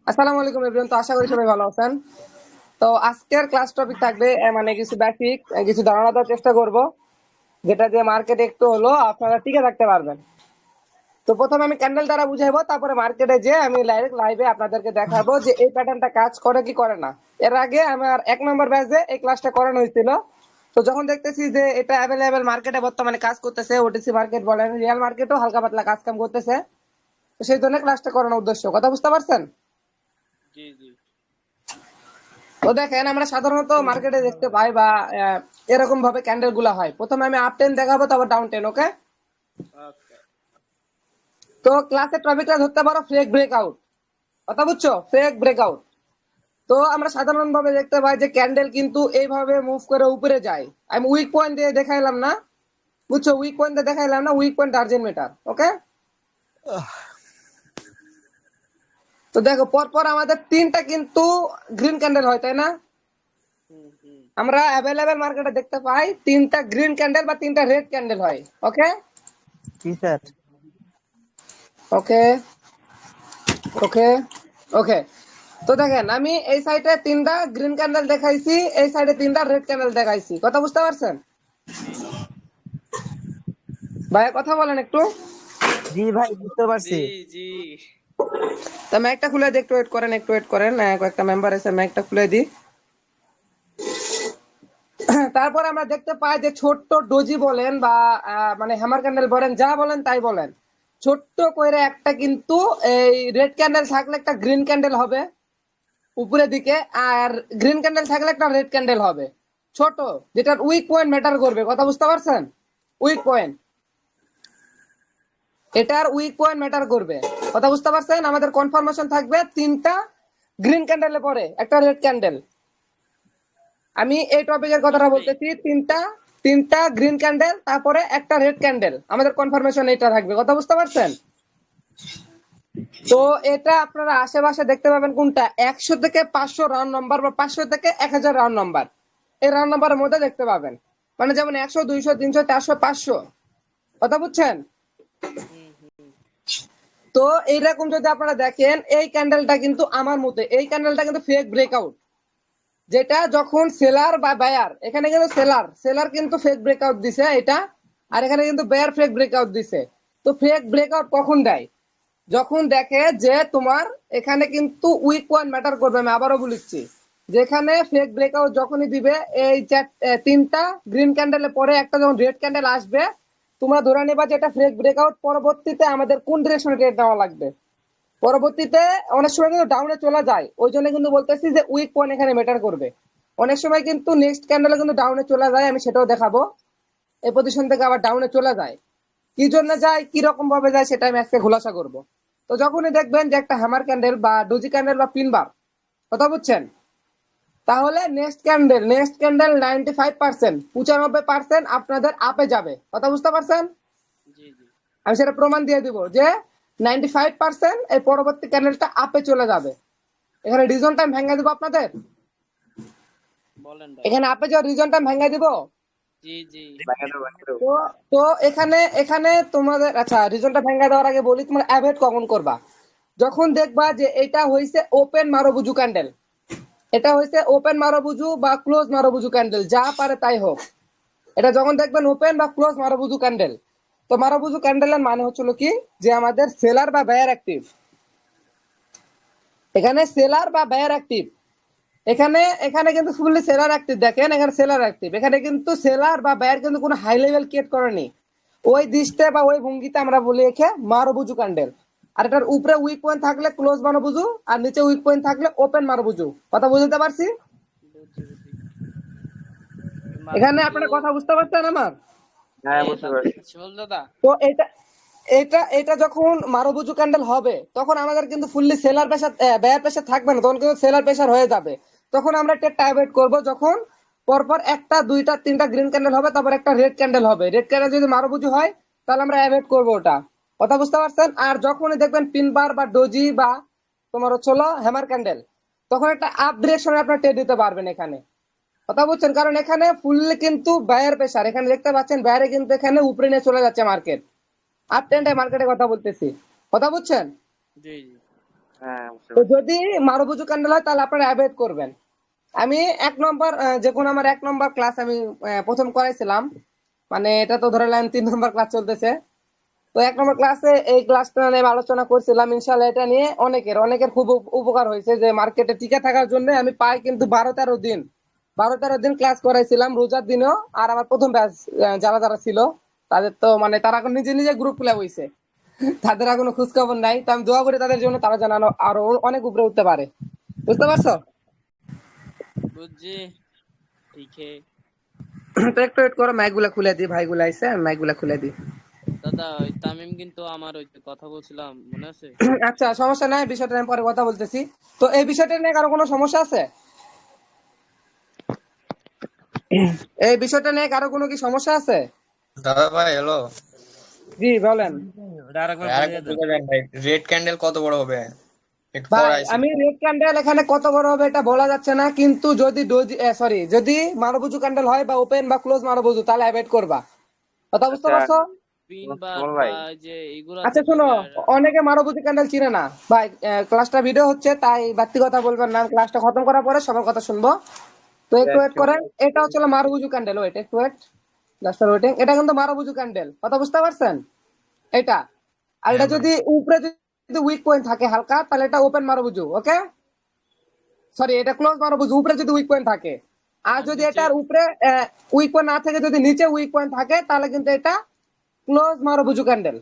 আসসালামু আলাইকুম এভরিওয়ান। তো আশা করি সবাই ভালো আছেন। তো আজকের ক্লাস টপিক থাকবে মানে কিছু বেসিক কিছু ধারণা দেওয়ার চেষ্টা করব, যেটা দিয়ে মার্কেটে একটু হলো আপনারা টিকে থাকতে পারবেন। তো প্রথমে আমি ক্যান্ডেল দ্বারা বুঝাইবো, তারপরে মার্কেটে যে আমি ডাইরেক্ট লাইভে আপনাদেরকে দেখাবো যে এই প্যাটার্নটা কাজ করে কি করে না। এর আগে আমার 1 নম্বর ব্যাচে এই ক্লাসটা করানো হয়েছিল। তো যখন দেখতেছি যে এটা অ্যাভেলেবেল মার্কেটে বর্তমানে কাজ করতেছে, ওটিসি মার্কেট বলেন রিয়েল মার্কেটও হালকা পাতলা কাজ কাম করতেছে, তো সেই জন্য ক্লাসটা করানোর উদ্দেশ্য। কথা বুঝতে পারছেন? জি জি। তো দেখেন আমরা সাধারণত মার্কেটে দেখতে পাই বা এরকম ভাবে ক্যান্ডেল গুলা হয়। প্রথমে আমি আপ টেন দেখাবো, তারপর ডাউন টেন। ওকে? ওকে। তো ক্লাসের টপিকটা ধরতে পারো ফেক ব্রেকআউট। কথা বুঝছো? Fake breakout. তো আমরা সাধারণ ভাবে দেখতে পাই যে ক্যান্ডেল কিন্তু এইভাবে মুভ করে উপরে যায়। আমি উইক পয়েন্ট দিয়ে দেখাইলাম না, বুঝছো? উইক পয়েন্ট দিয়ে দেখাইলাম না, উইক পয়েন্ট আর্জেন্ট মেটার। ওকে? তো দেখো পরপর আমাদের তিনটা কিন্তু গ্রিন ক্যান্ডেল হয়, তাই না? হুম হুম। আমরা অ্যাভেলেবেল মার্কেটে দেখতে পাই তিনটা গ্রিন ক্যান্ডেল বা তিনটা রেড ক্যান্ডেল হয়। ওকে? জি স্যার। ওকে ওকে ওকে। তো দেখেন আমি এই সাইডে তিনটা গ্রিন ক্যান্ডেল দেখাইছি, এই সাইডে তিনটা রেড ক্যান্ডেল দেখাইছি। কথা বুঝতে পারছেন? জি জি ভাইয়া কথা বলেন একটু। জি ভাই, বুঝতে জি পারছি। জি। তা ম্যাকটা খুলে দিই, একটু ওয়েট করেন, একটু ওয়েট করেন, কয়েকটা মেম্বার এসে ম্যাকটা খুলে দিই। তারপর আমরা দেখতে পাই যে ছোট্ট ডোজি বলেন বা মানে হ্যামার ক্যান্ডেল বলেন, যা বলেন তাই বলেন, ছোট্ট করে একটা কিন্তু এই রেড ক্যান্ডেল থাকলে একটা গ্রিন ক্যান্ডেল হবে উপরের দিকে, আর গ্রিন ক্যান্ডেল থাকলে একটা রেড ক্যান্ডেল হবে ছোট, যেটার উইক পয়েন্ট ম্যাটার করবে। কথা বুঝতে পারছেন? উইক পয়েন্ট, এটার উইক পয়েন্ট ম্যাটার করবে। কথা বুঝতে পারছেন? আমাদের কনফার্মেশন থাকবে তিনটা গ্রিন ক্যান্ডেলে পরে একটা রেড ক্যান্ডেল। আমি এই টপিকের কথাটা বুঝছি। বলতেছি, তিনটা তিনটা গ্রিন ক্যান্ডেল তারপরে একটা রেড ক্যান্ডেল, আমাদের কনফার্মেশন এটা থাকবে। কথা বুঝতে পারছেন? তো জি জি। এটা আপনারা আশেপাশে দেখতে পাবেন কোনটা 100 থেকে 500 রাউন্ড নাম্বার বা 500 থেকে 1000 রাউন্ড নাম্বার, এই রাউন্ড নাম্বারের মধ্যে দেখতে পাবেন। মানে যেমন 100, 200, 300, 400, 500। কথা বুঝছেন? হুম হুম। তো এইরকম যদি আপনারা দেখেন এই ক্যান্ডেলটা কিন্তু আমার মতে এই ক্যান্ডেলটা কিন্তু ফেক ব্রেকআউট, যেটা যখন সেলার বা বায়ার, এখানে কিন্তু সেলার সেলার কিন্তু ফেক ব্রেকআউট দিছে এটা, আর এখানে কিন্তু বায়ার ফেক ব্রেকআউট দিছে। তো ফেক ব্রেকআউট কখন দেয়? যখন দেখে যে তোমার এখানে কিন্তু উইক পয়েন্ট ম্যাটার করবে। আমি আবারও বলেছি, যেখানে ফেক ব্রেকআউট যখনই দিবে এই তিনটা গ্রিন ক্যান্ডেলে পরে একটা যখন রেড ক্যান্ডেল আসবে, তোমরা ধরে নেবা যে এটা ফেক ব্রেকআউট। পরবর্তীতে আমাদের কোন ডিরেকশনে ট্রেড নেওয়া লাগবে, পরবর্তীতে অনেক সময় কিন্তু ডাউনে চলে যায়, ওই জন্য কিন্তু বলতেছি যে উইক পয়েন্ট এখানে ম্যাটার করবে। অনেক সময় কিন্তু নেক্সট ক্যান্ডেলে কিন্তু ডাউনে চলে যায়, আমি সেটাও দেখাবো। এই পজিশন থেকে আবার ডাউনে চলে যায়, কি জন্য যায়, কি রকম ভাবে যায়, সেটা আমি আজকে খোলাসা করব। তো যখনই দেখবেন যে একটা হ্যামার ক্যান্ডেল বা ডোজি ক্যান্ডেল বা পিনবার, কথা বুঝছেন, তাহলে নেক্সট ক্যান্ডেল 95% আপনাদের আপে যাবে। কথা বুঝতে পারছেন? জি জি। আমি সেটা প্রমাণ দিয়ে দিব যে 95% এই পরবর্তী ক্যান্ডেলটা আপে চলে যাবে। এখানে রিজন টাইম ভেঙে দিব আপনাদের, বলেন ভাই। এখানে আপে যাওয়ার রিজন টাইম ভেঙে দিব। জি জি। তো তো এখানে এখানে তোমাদের আচ্ছা রিজনটা ভেঙে দেওয়ার আগে বলি তোমরা অ্যাভয়েড কখন করবা, যখন দেখবা যে এটা হইছে ওপেন মারোবুজু ক্যান্ডেল, এটা হইছে ওপেন মারোবুজু বা ক্লোজ মারোবুজু ক্যান্ডেল, যা পারে তাই হোক। এটা যখন দেখবেন ওপেন বা ক্লোজ মারোবুজু ক্যান্ডেল, তো মারোবুজু ক্যান্ডেলের মানে হচ্ছিল কি, যে আমাদের সেলার বা বায়ার অ্যাক্টিভ। এখানে সেলার বা বায়ার অ্যাক্টিভ, এখানে এখানে কিন্তু ফুললি সেলার অ্যাক্টিভ। দেখেন এখানে সেলার অ্যাক্টিভ, এখানে কিন্তু সেলার বা বায়ার কিন্তু কোনো হাই লেভেল ক্রিয়েট করেনি। ওই দৃষ্টে বা ওই ভঙ্গিতে আমরা বলি একে মারবুজু ক্যান্ডেল। আর এটার উপরে উইক পয়েন্ট থাকলে ক্লোজ মারবুজু, আর নিচে উইক পয়েন্ট থাকলে ওপেন মারবুজু। কথা বুঝতে পারছি? বুঝছি বুঝছি। এখানে মারুবুজু। আপনারা কথা বুঝতে পারছেন আমার? শিমুল দাদা। তো এটা এটা এটা যখন মারবুজু ক্যান্ডেল হবে তখন আমাদের কিন্তু fully seller pressure buyer pressure থাকবে না, তখন কিন্তু সেলার প্রেসার হয়ে যাবে। তখন আমরা ট্রেডটা অ্যাভয়েড করব, যখন পরপর একটা দুইটা তিনটা গ্রিন ক্যান্ডেল হবে, তারপর একটা রেড ক্যান্ডেল হবে। রেড ক্যান্ডেল যদি মারবুজু হয় তাহলে আমরা অ্যাভয়েড করব ওটা। কথা বুঝতে পারছেন? আর যখনই দেখবেন পিন বার বা ডোজি বা তোমার হচ্ছে হ্যামার ক্যান্ডেল, তখন একটা আপ ডিরেকশনে আপনার ট্রেড দিতে পারবেন এখানে। কথা বুঝছেন? কারণ এখানে ফুললি কিন্তু বায়ার প্রেসার, এখানে দেখতে পাচ্ছেন বায়ারে কিন্তু এখানে উপরে নিয়ে চলে যাচ্ছে মার্কেট। আপ হুম ট্রেন্ডে মার্কেটে কথা বলতেছি। কথা বুঝছেন? জি জি। হ্যাঁ বুঝতে তো পারছি। যদি মারুবুজু ক্যান্ডেল হয় তাহলে আপনারা অ্যাভয়েড করবেন। আমি 1 নম্বর যখন আমার 1 নম্বর ক্লাস আমি প্রথম করাইছিলাম, মানে এটা তো ধরে নেন 3 নম্বর ক্লাস চলতেছে। তো 1 নম্বর ক্লাসে এই ক্লাসটা নিয়ে আমি আলোচনা করছিলাম, ইনশাল্লাহ এটা নিয়ে অনেকের খুব উপকার হয়েছে। যে মার্কেটে টিকে থাকার জন্য আমি পাই কিন্তু 12-13 দিন ক্লাস করাইছিলাম রোজার দিনেও। আর আমার প্রথম ব্যাচ যারা যারা ছিল তাদের তো মানে তারা এখন নিজে নিজে গ্রুপ খুলে হয়েছে, তাদের আর কোনো খোঁজ খবর নাই। তো আমি দোয়া করি তাদের জন্য, তারা জানানো আরো অনেক উপরে উঠতে পারে। বুঝতে পারছো? বুঝছি। ঠিক হে। তো একটু ওয়েট করো, মাইকগুলা খুলে দিই, ভাইগুলা আইছে, আমি মাইকগুলা খুলে দিই। দাদা ওই তামিম কিন্তু আমার ওই যে কথা বলছিলাম মনে আছে? আচ্ছা, সমস্যা নাই, বিষয়টা আমি পরে কথা বলতেছি। তো এই বিষয়টা নিয়ে কারো কোনো সমস্যা আছে? এই বিষয়টা নিয়ে কারো কোনো কি সমস্যা আছে? দাদা ভাই হ্যালো, জি বলেন। ওটা আরেকবার আর বুঝিয়ে একবার দেন। বুঝাবেন ভাই, রেড ক্যান্ডেল কত বড় হবে? একটু পরে ভাই আইসি। আমি রেড ক্যান্ডেল এখানে কত বড় হবে এটা বলা যাচ্ছে না, কিন্তু যদি সরি যদি মারবুজু ক্যান্ডেল হয় বা ওপেন বা ক্লোজ মারবুজু তাহলে অ্যাভয়েড করবা। কথা বুঝতে আচ্ছা পারছো? পিন বার সুমন বা ভাই, যে এইগুলা আচ্ছা থেকে শোনো, বের অনেকে মারবুজু ক্যান্ডেল চিনে না ভাই। ক্লাসটা ভিডিও হচ্ছে তাই বাড়তি কথা বলবেন না, ক্লাসটা খতম করার পরে সবার কথা শুনবো। তো একটু ওয়েট করেন। এটা হচ্ছে মারবুজু ক্যান্ডেল, ওয়েট একটু ওয়েট, জাস্ট ওয়েটিং। এটা কিন্তু মারবুজু ক্যান্ডেল, কথা বুঝতে পারছেন? এটা আর হ্যাঁ এটা ভাই। যদি উপরে যদি উইক পয়েন্ট থাকে হালকা, তাহলে এটা ওপেন মারবুজু, ওকে? সরি, এটা ক্লোজ মারবুজু উপরে যদি উইক পয়েন্ট থাকে। আর আর যদি নিচে এটার উপরে উইক পয়েন্ট না থাকে, যদি নিচে উইক পয়েন্ট থাকে, তাহলে কিন্তু এটা ক্লোজ মারবুজু ক্যান্ডেল।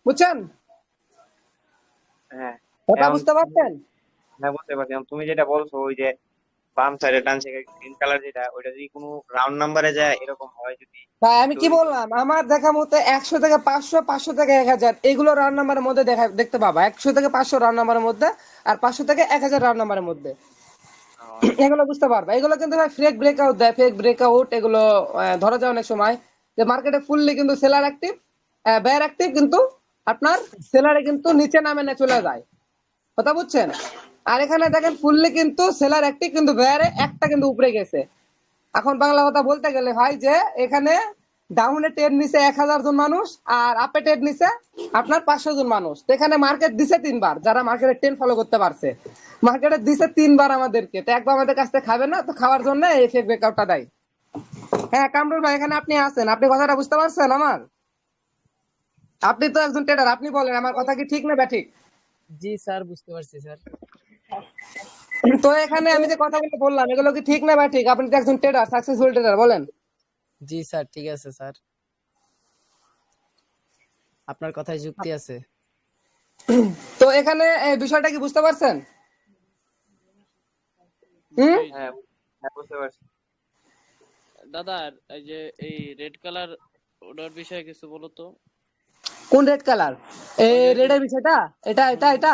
বুঝছেন? হ্যাঁ কথা এখন বুঝতে পারছেন? হ্যাঁ বুঝতে পারছি। এখন তুমি যেটা বলছো ওই যে বাম সাইডে ডান সাইডে গ্রিন কালার যেটা, ওইটা যদি কোনো রাউন্ড নাম্বারে যায় এরকম হয়, যদি ভাই আমি কি তৈরি বললাম, আমার দেখা মতে 100 থেকে 500, 500 থেকে 1000 এগুলো রাউন্ড নাম্বারের মধ্যে দেখতে পাবা। 100 থেকে 500 রাউন্ড নাম্বারের মধ্যে, আর 500 থেকে 1000 রাউন্ড নাম্বারের মধ্যে আচ্ছা এগুলো বুঝতে পারবা। এগুলো কিন্তু ভাই ফেক ব্রেকআউট দেয়, ফেক ব্রেকআউট এগুলো ধরা যায় অনেক সময়। যে মার্কেটে ফুললি কিন্তু সেলার অ্যাক্টিভ, বেয়ার অ্যাক্টিভ, কিন্তু আপনার সেলারে কিন্তু নিচে নামে না চলে যায়। কথা বুঝছেন? আর এখানে দেখেন ফুললি কিন্তু সেলার অ্যাক্টিভ, কিন্তু বেয়ারে একটা কিন্তু উপরে গেছে। এখন বাংলা কথা বলতে গেলে ভাই, যে এখানে ডাউনে টেট নিছে 1000 জন মানুষ, আর আপে টেট নিছে আপনার 500 জন মানুষ। তো এখানে মার্কেট দিছে 3 বার, যারা মার্কেটের ট্রেন্ড ফলো করতে পারছে। মার্কেটে দিছে 3 বার আমাদেরকে, তো একবার আমাদের কাছ থেকে খাবে না, তো খাওয়ার জন্য এই ফেক ব্রেকআউটটা দেয়। হ্যাঁ কামরুল ভাই, এখানে আপনি আছেন, আপনি কথাটা বুঝতে পারছেন আমার? আপনি তো একজন ট্রেডার, আপনি বলেন আমার কথা কি ঠিক না ব্যাঠিক? জি স্যার, বুঝতে পারছি স্যার। তো এখানে আমি যে কথাগুলো বললাম এগুলো কি ঠিক না ব্যাঠিক? আপনি তো একজন ট্রেডার, সাকসেসফুল ট্রেডার, বলেন। জি স্যার, ঠিক আছে স্যার, আপনার কথায় যুক্তি আছে। তো এখানে এই বিষয়টা কি বুঝতে পারছেন? হুম? জি জি। হ্যাঁ হ্যাঁ বুঝতে পারছি। দাদা এই যে এই রেড কালার ওটার বিষয়ে কিছু বলো তো। কোন রেড কালার? এই ওই যে ওই যে রেডের বিষয়টা, এটা এটা হুম এটা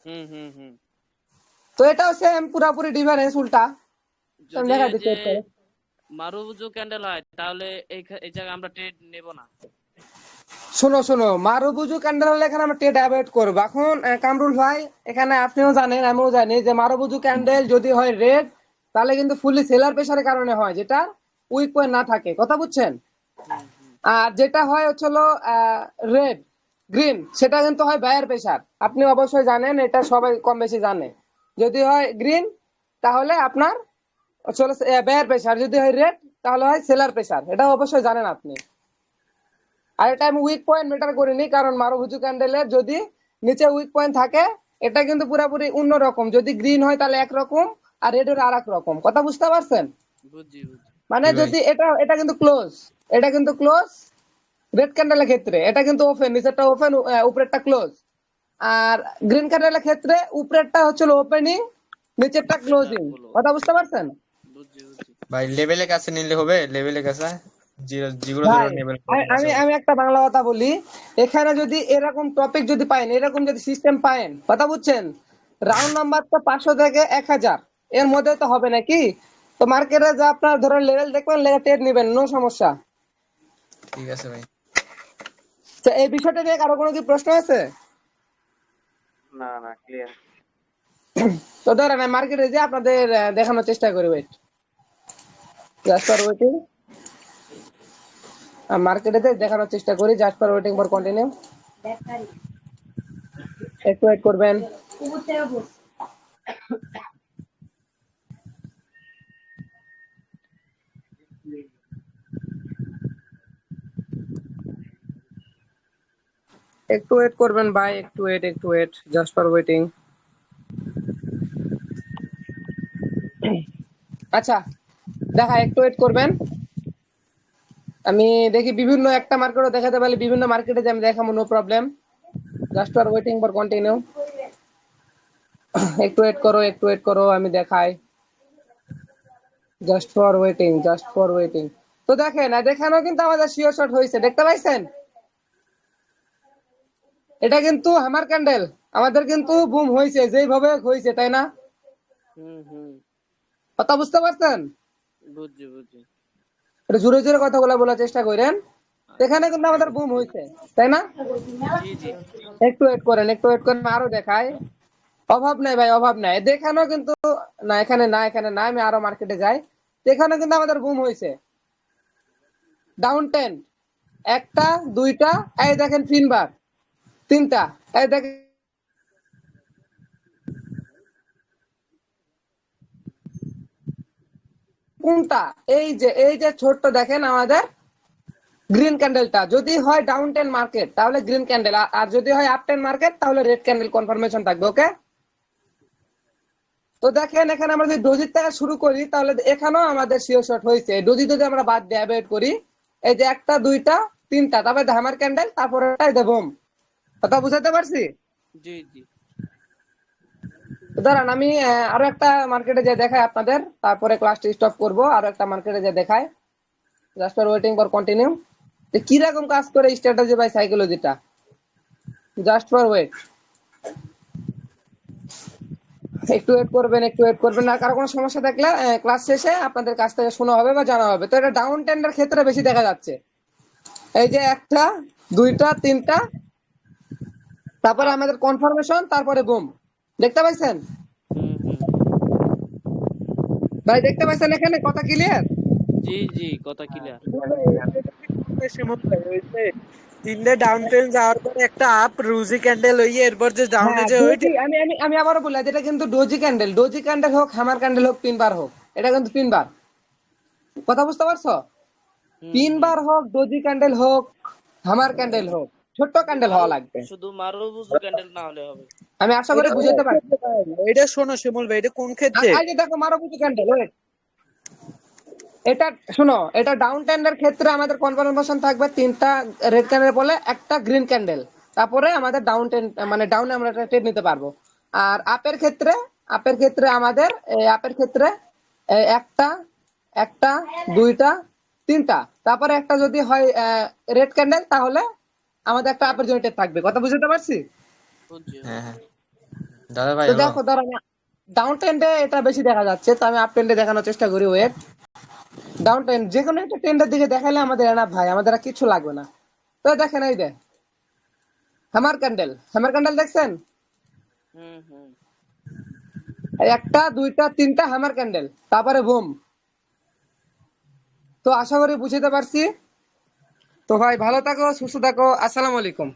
হুম হুম হুম। তো এটাও সেম, পুরাপুরি ডিফারেন্স, উল্টা। তো আমি যদি দেখা এই দিচ্ছি যে wait করো। মারুবুজু ক্যান্ডেল হয় তাহলে এই জায়গায় আমরা ট্রেড নেব না। শোনো শোনো, মারুবুজু ক্যান্ডেল হলে এখানে আমরা ট্রেড অ্যাভয়েড করবো। এখন কামরুল ভাই, এখানে আপনিও জানেন আমিও জানি যে মারুবুজু ক্যান্ডেল যদি হয় রেড, তাহলে কিন্তু ফুললি সেলার প্রেসারের কারণে হয়, যেটা উইক পয়েন্ট না থাকে। কথা বুঝছেন? হুম হুম। আর যেটা হয় হচ্ছে হলো রেড গ্রিন, সেটা কিন্তু হয় বায়ার প্রেসার। আপনি অবশ্যই জানেন, এটা সবাই কম বেশি জানে। যদি হয় গ্রিন তাহলে আপনার চলো বায়ার প্রেসার, যদি হয় রেড তাহলে হয় সেলার প্রেসার, এটা অবশ্যই জানেন আপনি। আর এটা আমি উইক পয়েন্ট মেটার করিনি, কারণ মারুভুজু ক্যান্ডেলের যদি নিচে উইক পয়েন্ট থাকে, এটা কিন্তু পুরোপুরি অন্যরকম। যদি গ্রিন হয় তাহলে একরকম, আর রেড হলে আর এক রকম। কথা বুঝতে পারছেন? বুঝছি বুঝছি। মানে জি ভাই। যদি এটা এটা কিন্তু ক্লোজ, এটা কিন্তু ক্লোজ রেড ক্যান্ডেলের ক্ষেত্রে। এটা কিন্তু ওপেন, নিচেরটা ওপেন, উপরেরটা ক্লোজ। আর গ্রিন ক্যান্ডেলের ক্ষেত্রে উপরেরটা হচ্ছে ওপেনিং, নিচেরটা এটা ক্লোজিং। বলো। কথা বুঝতে পারছেন? বুঝছি বুঝছি। ভাই লেভেলের কাছে নিলে হবে, লেভেলের কাছে জিরো জিরো জিরো ভাই লেভেল আছে আমি হবে। আমি একটা বাংলা কথা বলি। এখানে যদি এরকম টপিক যদি পাইন, এরকম যদি সিস্টেম পাইন, কথা বুঝছেন, রাউন্ড নাম্বার তো 500 থেকে 1000 এর মধ্যে তো হবে নাকি? তো মার্কেটে যা আপনার ধরেন লেভেল দেখবেন, লেগে ট্রেড নিবেন, নো সমস্যা। ঠিক আছে ভাই। তো এই বিষয়টা নিয়ে কারো কোনো কি প্রশ্ন আছে? না না, ক্লিয়ার। তো ধরেন মার্কেটে যে আপনাদের দেখানোর চেষ্টা করি, ওয়েট, জাস্ট ফর ওয়েটিং। মার্কেটে দেখানোর চেষ্টা করি, just for waiting for continue. একটু ওয়েট করবেন। একটু ওয়েট করবেন ভাই, একটু ওয়েট, জাস্ট ফর ওয়েটিং। আচ্ছা, দেখা, একটু ওয়েট করবেন। আমি দেখি বিভিন্ন একটা মার্কেটও দেখাতে পারলে বিভিন্ন মার্কেটে যে আমি দেখাবো, no problem. Just for waiting for continue. একটু ওয়েট করো, আমি দেখাই। Just for waiting. তো দেখেন, দেখানো কিন্তু আমাদের শিওর শট হয়েছে, দেখতে পাইছেন? এটা কিন্তু হামার ক্যান্ডেল, আমাদের কিন্তু বুম হয়েছে, যেইভাবে হয়েছে, তাই না? হুম। কথা বুঝতে পারছেন? বুঝছি। একটু জোরে জোরে কথাগুলো বলার চেষ্টা করেন। এখানে কিন্তু আমাদের বুম হয়েছে, তাই না? জি। একটু ওয়েট করেন, আরো দেখাই। অভাব নাই ভাই, অভাব নাই, দেখানো কিন্তু। না, এখানে না, আমি আরো মার্কেটে যাই। এখানে কিন্তু আমাদের বুম হয়েছে, ডাউন 10, একটা, দুইটা, এই দেখেন তিনবার, তিনটা, এই দেখেন কোনটা, এই যে ছোট্ট দেখেন আমাদের গ্রিন ক্যান্ডেলটা, যদি হয় ডাউন 10 মার্কেট তাহলে গ্রিন ক্যান্ডেল, আর যদি হয় আপ 10 মার্কেট তাহলে রেড ক্যান্ডেল কনফার্মেশন থাকবে। ওকে, তো দেখেন এখানে আমরা যদি ডোজির থেকে শুরু করি তাহলে এখানেও আমাদের শিওর শট হয়েছে। ডোজি যদি আমরা বাদ দিয়ে অ্যাভয়েড করি, এই যে একটা, দুইটা, তিনটা, তারপরে হামার ক্যান্ডেল, তারপরে দেবম। কথা বুঝাতে পারছি? জি। তো দাঁড়ান, আমি আরো একটা মার্কেটে যে দেখাই আপনাদের, তারপরে ক্লাসটি স্টপ করব। আরো একটা মার্কেটে যে দেখাই, just for waiting for continue. কিরকম কাজ করে স্ট্র্যাটেজি বাই সাইকোলজিটা, জাস্ট ফর ওয়েট। একটু ওয়েট করবেন। আর কারো কোনো সমস্যা থাকলে ক্লাস শেষে আপনাদের কাছ থেকে শোনা হবে বা জানা হবে। তো এটা ডাউন টেন্ডার ক্ষেত্রে বেশি দেখা যাচ্ছে, এই যে একটা, দুইটা, তিনটা, তারপরে আপ আমাদের কনফার্মেশন, তারপরে বুম। দেখতে পাইছেন হুম। ভাই? দেখতে পাইছেন এখানে? কথা ক্লিয়ার? জি, কথা ক্লিয়ার। তিনটে ডাউন ট্রেন যাওয়ার পরে একটা আপ রুজি ক্যান্ডেল হইয়ে এরপর যে ডাউনে হ্যাঁ, যে ওইটা। ডোজি, আমি আবারও বললাম, যেটা কিন্তু ডোজি ক্যান্ডেল হোক, হ্যামার ক্যান্ডেল হোক, তিনবার হোক, এটা কিন্তু তিনবার। কথা বুঝতে পারছো? হুম। তিনবার হোক, ডোজি ক্যান্ডেল হোক, হ্যামার ক্যান্ডেল হোক, ছোট্ট ক্যান্ডেল হওয়া লাগবে। শুধু মারুবুজু ক্যান্ডেল না হলে হবে। আমি আশা করি এটা কোন বুঝাতে পারছি। ক্ষেত্রে ভাই? এটা শোনো শিমুল ভাই, এটা কোন ক্ষেত্রে? এই যে দেখো মারুবুজু ক্যান্ডেল, এটা শোনো, এটা ডাউন টেন্ডার ক্ষেত্রে আমাদের কনফার্মেশন থাকবে তিনটা রেড ক্যান্ডেল বলে একটা গ্রিন ক্যান্ডেল, তারপরে আমাদের ডাউন টেন, মানে ডাউনে আমরা একটা ট্রেড নিতে পারবো। আর আপের ক্ষেত্রে আমাদের আপের ক্ষেত্রে একটা, একটা, দুইটা, তিনটা, তারপরে একটা যদি হয় রেড ক্যান্ডেল তাহলে আমাদের একটা আপের জন্য trade থাকবে। কথা বুঝতে পারছি? বুঝছি। হ্যাঁ। দাদা ভাই তো হ্যালো। দেখো ধরো, ডাউন টেন্ডে এটা বেশি দেখা যাচ্ছে, তো আমি আপ টেন্ডে দেখানোর চেষ্টা করি। ওয়েট, ডাউন টেন যে কোনো একটা টেন্ডের দিকে দেখালে আমাদের এনাফ ভাই, আমাদের আর কিছু লাগবে না। তো দেখেন, এই যে হ্যামার ক্যান্ডেল দেখছেন? হুম। এই একটা, দুইটা, তিনটা হ্যামার ক্যান্ডেল, তারপরে বুম। তো আশা করি বুঝতে পারছি। তো ভাই ভালো থাকো, সুস্থ থাকো, আসসালামু আলাইকুম।